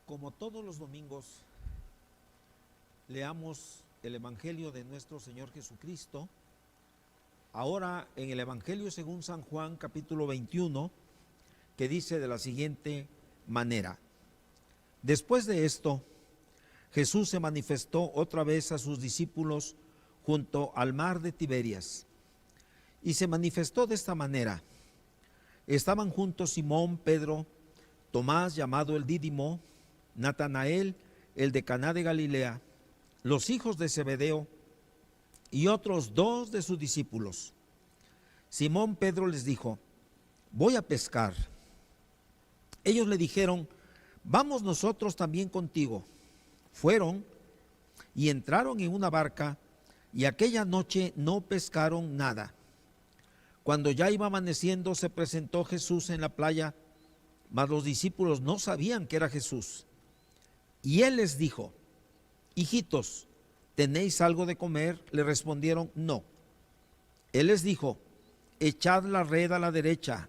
Como todos los domingos, leamos el Evangelio de nuestro Señor Jesucristo. Ahora en el Evangelio según San Juan, capítulo 21, que dice de la siguiente manera: Después de esto, Jesús se manifestó otra vez a sus discípulos junto al mar de Tiberias. Y se manifestó de esta manera. Estaban juntos Simón, Pedro, Tomás, llamado el Dídimo, Natanael, el de Caná de Galilea, los hijos de Zebedeo y otros dos de sus discípulos. Simón Pedro les dijo: voy a pescar. Ellos le dijeron: vamos nosotros también contigo. Fueron y entraron en una barca, y aquella noche no pescaron nada. Cuando ya iba amaneciendo, se presentó Jesús en la playa, mas los discípulos no sabían que era Jesús. Y él les dijo: hijitos, ¿tenéis algo de comer? Le respondieron: no. Él les dijo: echad la red a la derecha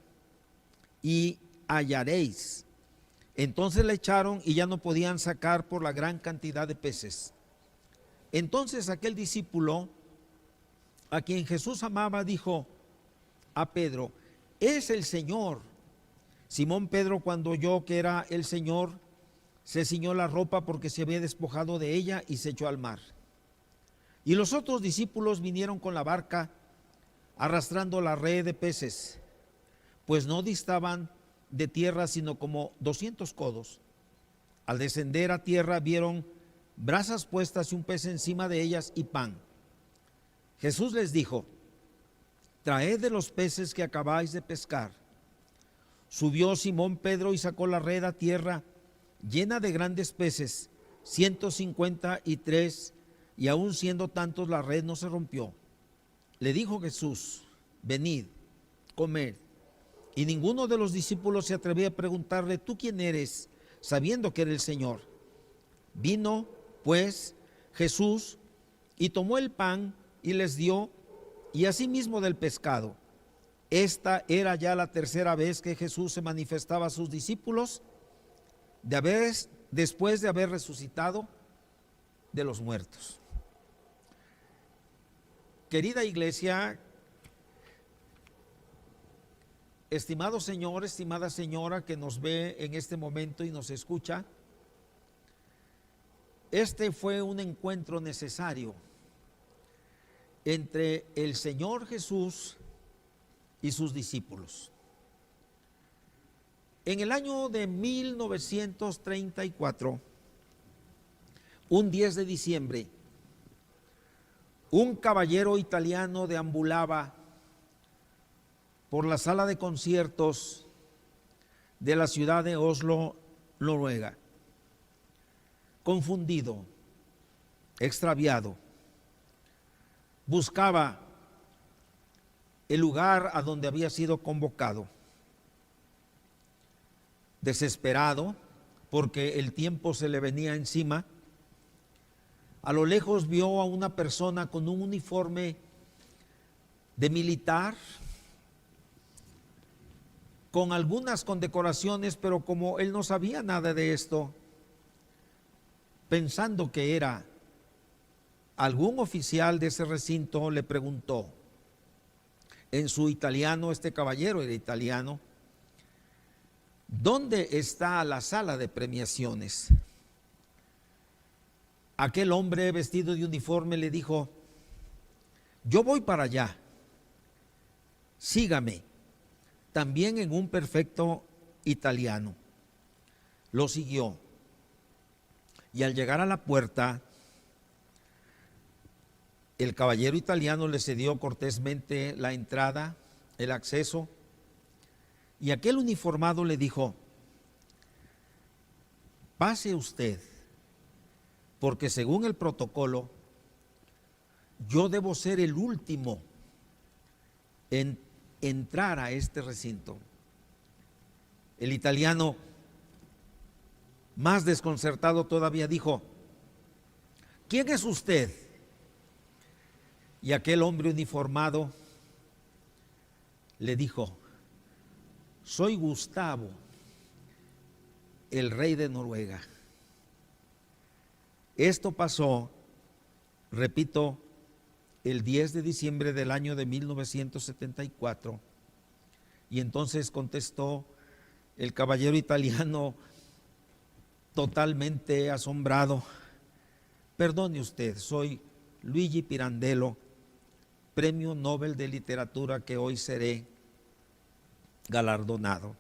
y hallaréis. Entonces la echaron y ya no podían sacar por la gran cantidad de peces. Entonces aquel discípulo, a quien Jesús amaba, dijo a Pedro: es el Señor. Simón Pedro, cuando oyó que era el Señor, se ciñó la ropa porque se había despojado de ella y se echó al mar. Y los otros discípulos vinieron con la barca, arrastrando la red de peces, pues no distaban de tierra sino como 200 codos. Al descender a tierra vieron brasas puestas y un pez encima de ellas y pan. Jesús les dijo: traed de los peces que acabáis de pescar. Subió Simón Pedro y sacó la red a tierra llena de grandes peces, 153, y aun siendo tantos la red no se rompió. Le dijo Jesús: venid, comed. Y ninguno de los discípulos se atrevía a preguntarle: ¿tú quién eres?, sabiendo que era el Señor. Vino, pues, Jesús y tomó el pan y les dio, y asimismo del pescado. Esta era ya la tercera vez que Jesús se manifestaba a sus discípulos después de haber resucitado de los muertos. Querida iglesia, estimado Señor, estimada señora que nos ve en este momento y nos escucha, este fue un encuentro necesario entre el Señor Jesús y sus discípulos. En el año de 1934, un 10 de diciembre, un caballero italiano deambulaba por la sala de conciertos de la ciudad de Oslo, Noruega, confundido, extraviado. Buscaba el lugar a donde había sido convocado. Desesperado, porque el tiempo se le venía encima, a lo lejos vio a una persona con un uniforme de militar, con algunas condecoraciones, pero como él no sabía nada de esto, pensando que era algún oficial de ese recinto, le preguntó en su italiano, este caballero era italiano: ¿dónde está la sala de premiaciones? Aquel hombre vestido de uniforme le dijo: yo voy para allá, sígame, también en un perfecto italiano. Lo siguió y al llegar a la puerta, el caballero italiano le cedió cortésmente la entrada, el acceso, y aquel uniformado le dijo: pase usted, porque según el protocolo, yo debo ser el último en entrar a este recinto. El italiano, más desconcertado todavía, dijo: ¿quién es usted? Y aquel hombre uniformado le dijo: soy Gustavo, el rey de Noruega. Esto pasó, repito, el 10 de diciembre del año de 1974. Y entonces contestó el caballero italiano, totalmente asombrado: perdone usted, soy Luigi Pirandello, Premio Nobel de Literatura, que hoy seré galardonado.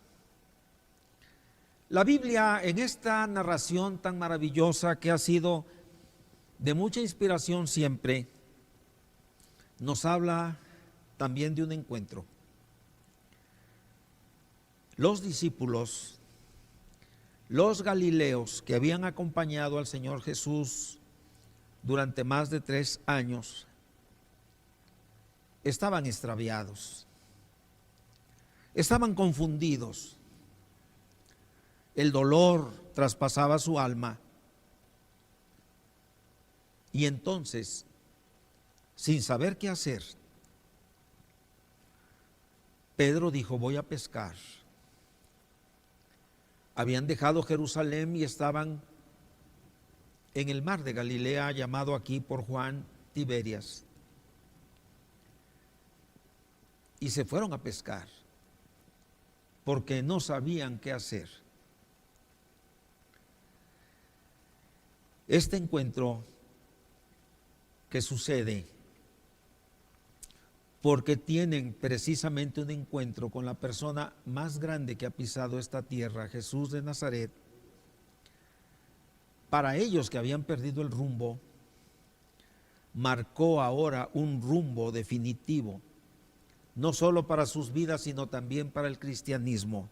La Biblia, en esta narración tan maravillosa que ha sido de mucha inspiración siempre, nos habla también de un encuentro. Los discípulos, los galileos que habían acompañado al Señor Jesús durante más de 3 años, estaban extraviados, estaban confundidos. El dolor traspasaba su alma. Y entonces, sin saber qué hacer, Pedro dijo: voy a pescar. Habían dejado Jerusalén y estaban en el mar de Galilea, llamado aquí por Juan Tiberias. Y se fueron a pescar, porque no sabían qué hacer. Este encuentro que sucede porque tienen precisamente un encuentro con la persona más grande que ha pisado esta tierra, Jesús de Nazaret. Para ellos que habían perdido el rumbo, marcó ahora un rumbo definitivo, no solo para sus vidas, sino también para el cristianismo.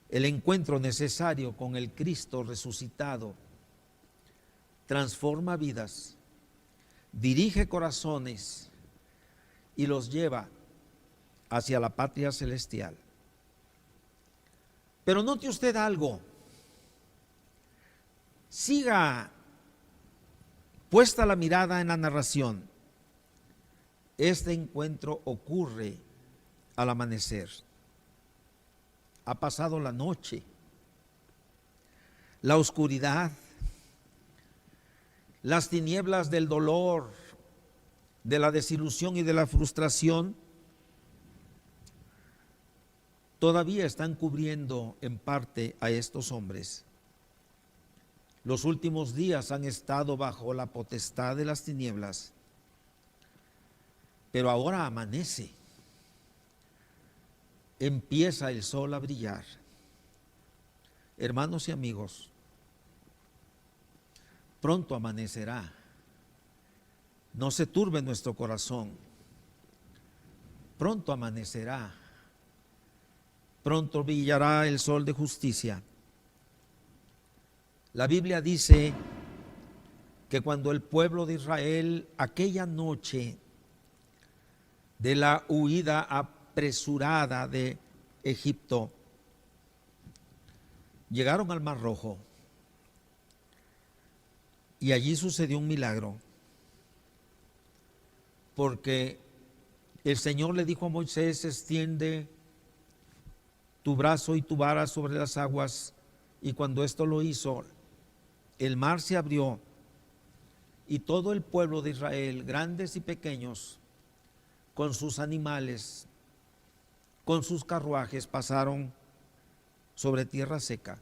El encuentro necesario con el Cristo resucitado transforma vidas, dirige corazones y los lleva hacia la patria celestial. Pero note usted algo, siga puesta la mirada en la narración. Este encuentro ocurre al amanecer. Ha pasado la noche, la oscuridad, las tinieblas del dolor, de la desilusión y de la frustración todavía están cubriendo en parte a estos hombres. Los últimos días han estado bajo la potestad de las tinieblas, pero ahora amanece, empieza el sol a brillar. Hermanos y amigos, pronto amanecerá. No se turbe nuestro corazón. Pronto amanecerá. Pronto brillará el sol de justicia. La Biblia dice que cuando el pueblo de Israel, aquella noche de la huida apresurada de Egipto, llegaron al Mar Rojo y allí sucedió un milagro, porque el Señor le dijo a Moisés: extiende tu brazo y tu vara sobre las aguas, y cuando esto lo hizo, el mar se abrió y todo el pueblo de Israel, grandes y pequeños, con sus animales, con sus carruajes, pasaron sobre tierra seca.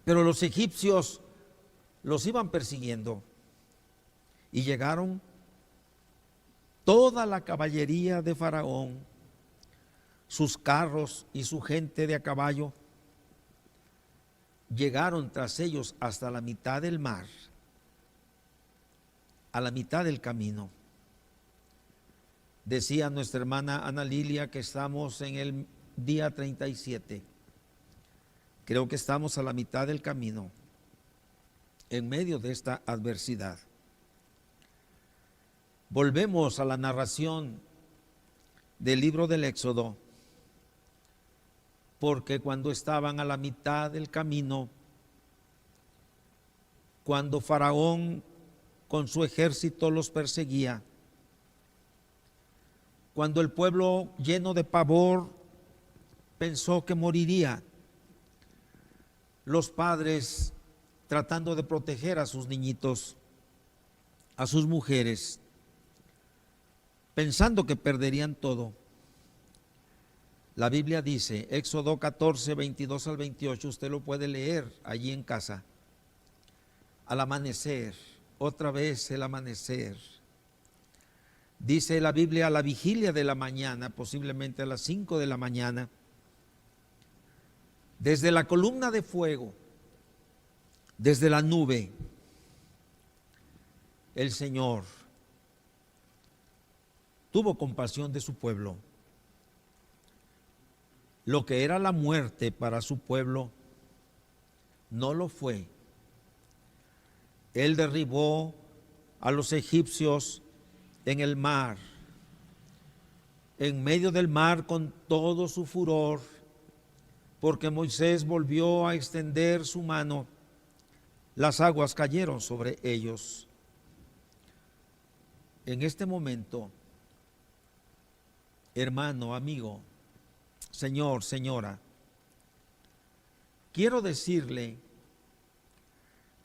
Pero los egipcios los iban persiguiendo y llegaron toda la caballería de Faraón, sus carros y su gente de a caballo. Llegaron tras ellos hasta la mitad del mar, a la mitad del camino. Decía nuestra hermana Ana Lilia que estamos en el día 37. Creo que estamos a la mitad del camino, en medio de esta adversidad. Volvemos a la narración del libro del Éxodo, porque cuando estaban a la mitad del camino, cuando Faraón con su ejército los perseguía, cuando el pueblo lleno de pavor pensó que moriría, los padres tratando de proteger a sus niñitos, a sus mujeres, pensando que perderían todo. La Biblia dice, Éxodo 14, 22 al 28, usted lo puede leer allí en casa. Al amanecer, otra vez el amanecer. Dice la Biblia, a la vigilia de la mañana, posiblemente a las 5 de la mañana, desde la columna de fuego, desde la nube, el Señor tuvo compasión de su pueblo. Lo que era la muerte para su pueblo no lo fue. Él derribó a los egipcios en el mar, en medio del mar con todo su furor, porque Moisés volvió a extender su mano, las aguas cayeron sobre ellos. En este momento, hermano, amigo, señor, señora, quiero decirle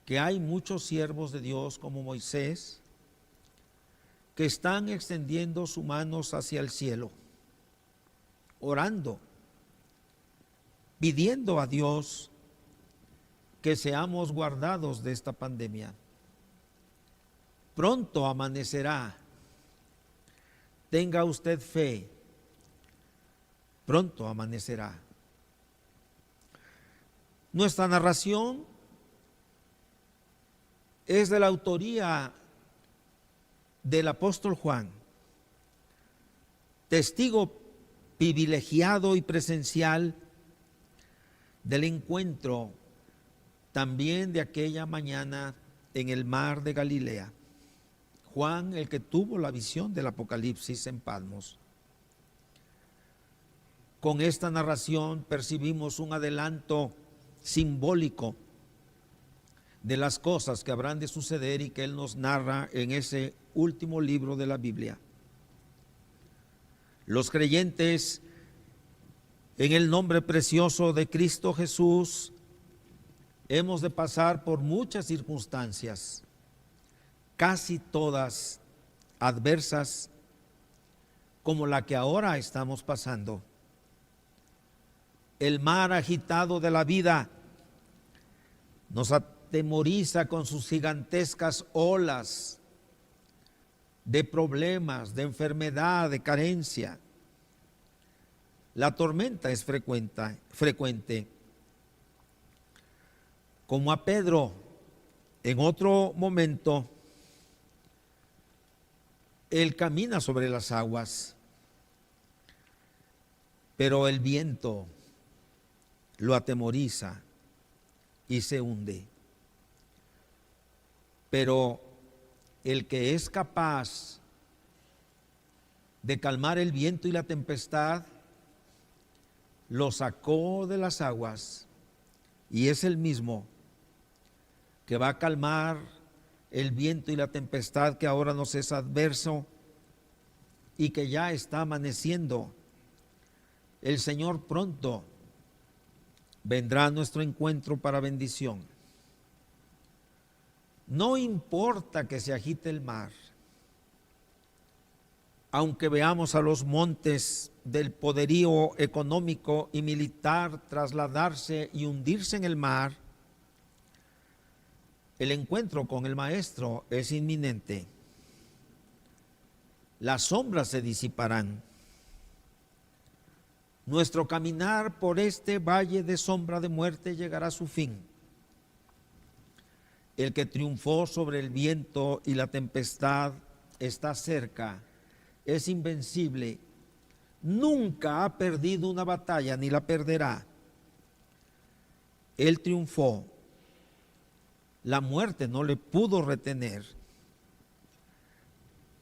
que hay muchos siervos de Dios como Moisés que están extendiendo sus manos hacia el cielo, orando, pidiendo a Dios que seamos guardados de esta pandemia. Pronto amanecerá. Tenga usted fe. Pronto amanecerá. Nuestra narración es de la autoría del apóstol Juan, testigo privilegiado y presencial del encuentro también de aquella mañana en el mar de Galilea. Juan, el que tuvo la visión del Apocalipsis en Patmos. Con esta narración percibimos un adelanto simbólico de las cosas que habrán de suceder y que él nos narra en ese último libro de la Biblia. Los creyentes en el nombre precioso de Cristo Jesús hemos de pasar por muchas circunstancias, casi todas adversas, como la que ahora estamos pasando. El mar agitado de la vida nos atemoriza con sus gigantescas olas de problemas, de enfermedad, de carencia. La tormenta es frecuente. Como a Pedro, en otro momento, él camina sobre las aguas, pero el viento lo atemoriza y se hunde. Pero el que es capaz de calmar el viento y la tempestad, lo sacó de las aguas y es el mismo que va a calmar el viento y la tempestad que ahora nos es adverso y que ya está amaneciendo. El Señor pronto vendrá a nuestro encuentro para bendición. No importa que se agite el mar, aunque veamos a los montes del poderío económico y militar trasladarse y hundirse en el mar, el encuentro con el Maestro es inminente. Las sombras se disiparán. Nuestro caminar por este valle de sombra de muerte llegará a su fin. El que triunfó sobre el viento y la tempestad está cerca, es invencible, nunca ha perdido una batalla ni la perderá. Él triunfó, la muerte no le pudo retener.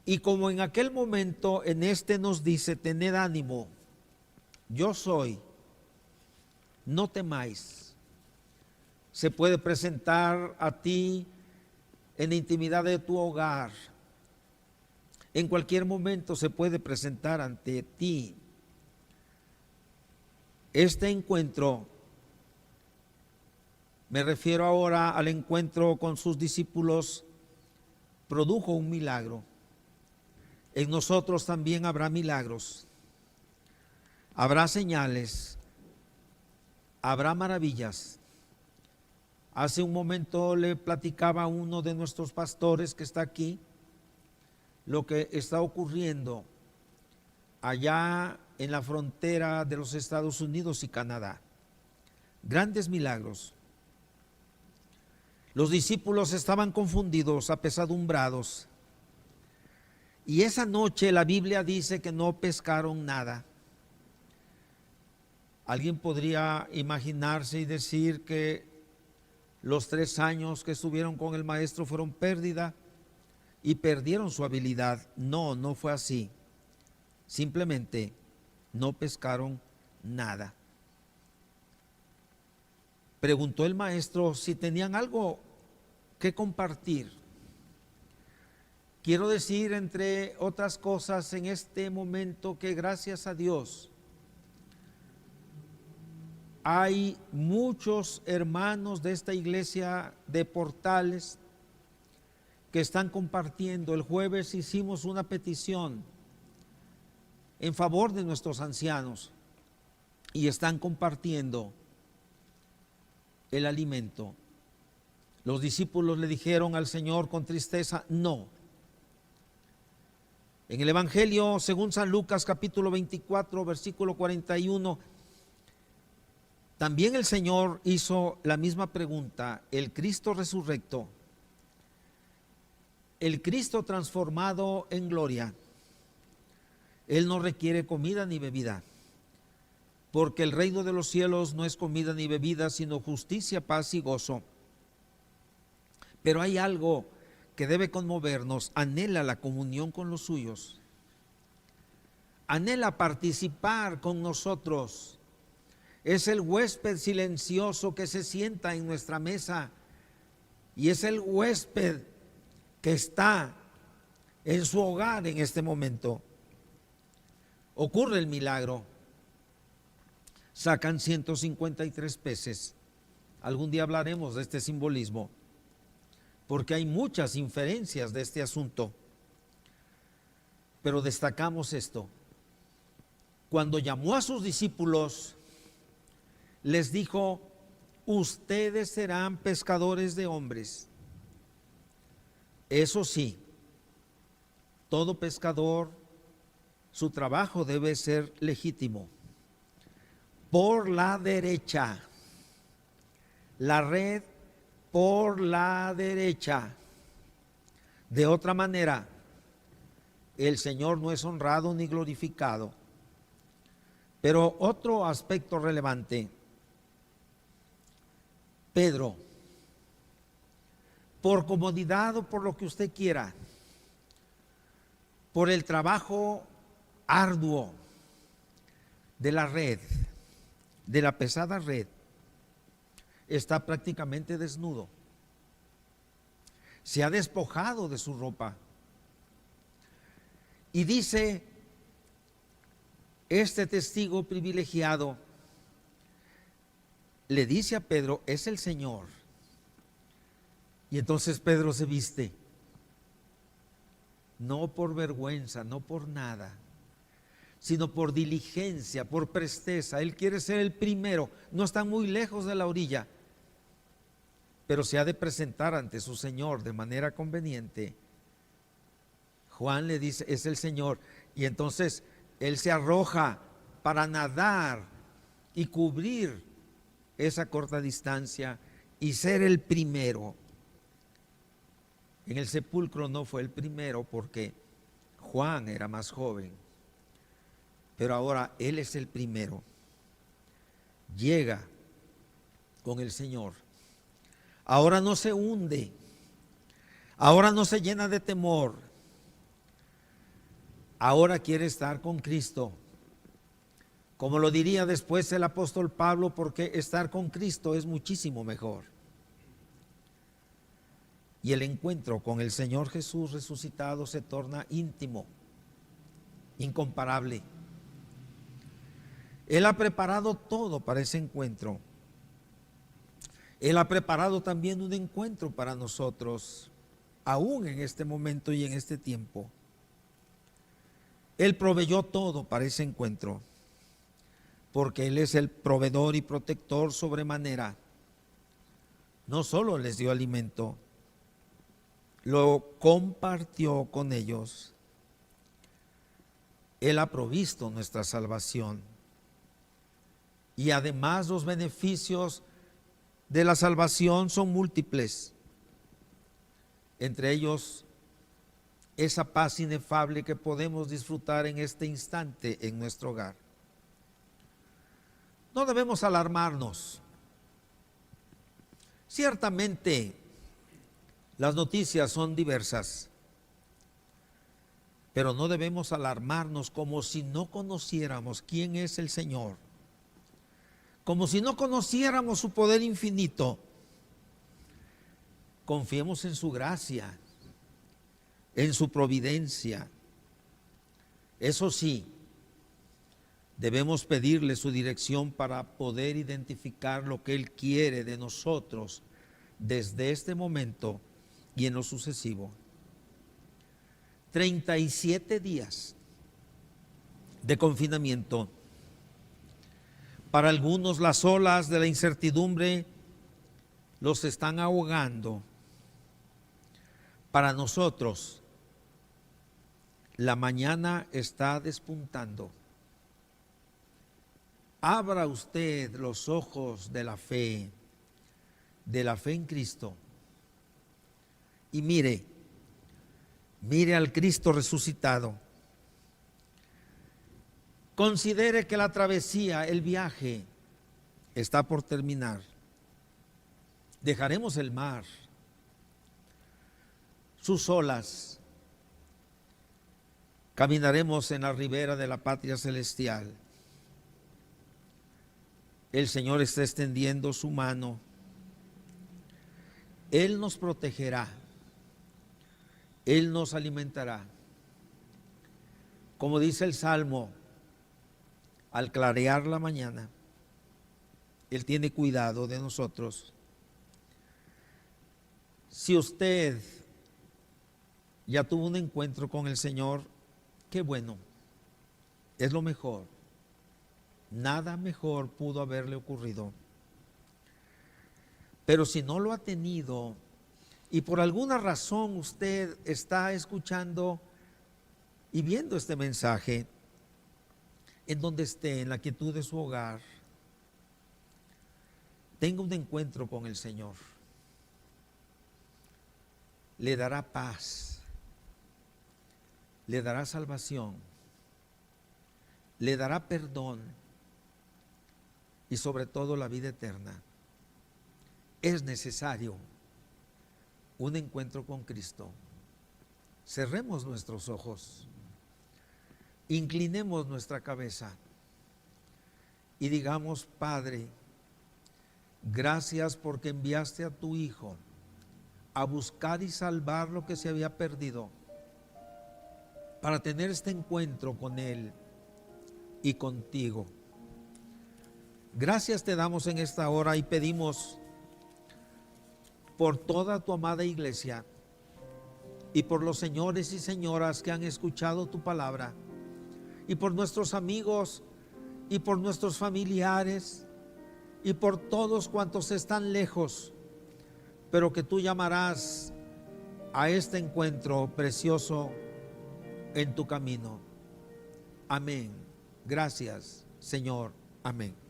Y como en aquel momento, en este nos dice, tened ánimo, yo soy, no temáis. Se puede presentar a ti en la intimidad de tu hogar. En cualquier momento se puede presentar ante ti. Este encuentro Me refiero ahora al encuentro con sus discípulos, produjo un milagro. En nosotros también habrá milagros, habrá señales, habrá maravillas. Hace un momento le platicaba a uno de nuestros pastores que está aquí lo que está ocurriendo allá en la frontera de los Estados Unidos y Canadá. Grandes milagros. Los discípulos estaban confundidos, apesadumbrados. Y esa noche la Biblia dice que no pescaron nada. Alguien podría imaginarse y decir que los 3 años que estuvieron con el maestro fueron pérdida y perdieron su habilidad. No, no fue así. Simplemente no pescaron nada. Preguntó el maestro si tenían algo que compartir. Quiero decir, entre otras cosas, en este momento que gracias a Dios hay muchos hermanos de esta iglesia de Portales que están compartiendo. El jueves hicimos una petición en favor de nuestros ancianos y están compartiendo el alimento. Los discípulos le dijeron al Señor con tristeza, no. En el Evangelio, según San Lucas, capítulo 24, versículo 41, también el Señor hizo la misma pregunta. El Cristo resurrecto, el Cristo transformado en gloria, Él no requiere comida ni bebida, porque el reino de los cielos no es comida ni bebida, sino justicia, paz y gozo. Pero hay algo que debe conmovernos: anhela la comunión con los suyos, anhela participar con nosotros. Es el huésped silencioso que se sienta en nuestra mesa y es el huésped que está en su hogar en este momento. Ocurre el milagro. Sacan 153 peces. Algún día hablaremos de este simbolismo, porque hay muchas inferencias de este asunto. Pero destacamos esto. Cuando llamó a sus discípulos, les dijo, ustedes serán pescadores de hombres. Eso sí, todo pescador, su trabajo debe ser legítimo. Por la derecha, la red por la derecha. De otra manera, el Señor no es honrado ni glorificado. Pero otro aspecto relevante, Pedro, por comodidad o por lo que usted quiera, por el trabajo arduo de la red, de la pesada red, está prácticamente desnudo. Se ha despojado de su ropa. Y dice este testigo privilegiado, le dice a Pedro, es el Señor. Y entonces Pedro se viste, no por vergüenza, no por nada, sino por diligencia, por presteza. Él quiere ser el primero, no está muy lejos de la orilla, pero se ha de presentar ante su Señor de manera conveniente. Juan le dice, es el Señor, y entonces él se arroja para nadar y cubrir esa corta distancia y ser el primero. En el sepulcro no fue el primero porque Juan era más joven, pero ahora él es el primero. Llega con el Señor. Ahora no se hunde, ahora no se llena de temor, ahora quiere estar con Cristo. Como lo diría después el apóstol Pablo, porque estar con Cristo es muchísimo mejor. Y el encuentro con el Señor Jesús resucitado se torna íntimo, incomparable. Él ha preparado todo para ese encuentro. Él ha preparado también un encuentro para nosotros, aún en este momento y en este tiempo. Él proveyó todo para ese encuentro, porque Él es el proveedor y protector sobremanera. No solo les dio alimento, lo compartió con ellos. Él ha provisto nuestra salvación. Y además los beneficios de la salvación son múltiples. Entre ellos, esa paz inefable que podemos disfrutar en este instante en nuestro hogar. No debemos alarmarnos. Ciertamente, las noticias son diversas, pero no debemos alarmarnos como si no conociéramos quién es el Señor, como si no conociéramos su poder infinito. Confiemos en su gracia, en su providencia. Eso sí, debemos pedirle su dirección para poder identificar lo que Él quiere de nosotros desde este momento y en lo sucesivo. 37 días de confinamiento. Para algunos las olas de la incertidumbre los están ahogando. Para nosotros, la mañana está despuntando. Abra usted los ojos de la fe en Cristo. Y mire al Cristo resucitado. Considere que la travesía, el viaje, está por terminar. Dejaremos el mar, sus olas. Caminaremos en la ribera de la patria celestial. El Señor está extendiendo su mano. Él nos protegerá. Él nos alimentará. Como dice el Salmo, al clarear la mañana, Él tiene cuidado de nosotros. Si usted ya tuvo un encuentro con el Señor, qué bueno, es lo mejor. Nada mejor pudo haberle ocurrido. Pero si no lo ha tenido y por alguna razón usted está escuchando y viendo este mensaje, en donde esté, en la quietud de su hogar, tenga un encuentro con el Señor. Le dará paz, le dará salvación, le dará perdón y sobre todo la vida eterna. Es necesario un encuentro con Cristo. Cerremos nuestros ojos, inclinemos nuestra cabeza y digamos: Padre, gracias porque enviaste a tu Hijo a buscar y salvar lo que se había perdido, para tener este encuentro con Él y contigo. Gracias te damos en esta hora y pedimos por toda tu amada iglesia y por los señores y señoras que han escuchado tu palabra, y por nuestros amigos y por nuestros familiares y por todos cuantos están lejos, pero que tú llamarás a este encuentro precioso en tu camino. Amén. Gracias, Señor. Amén.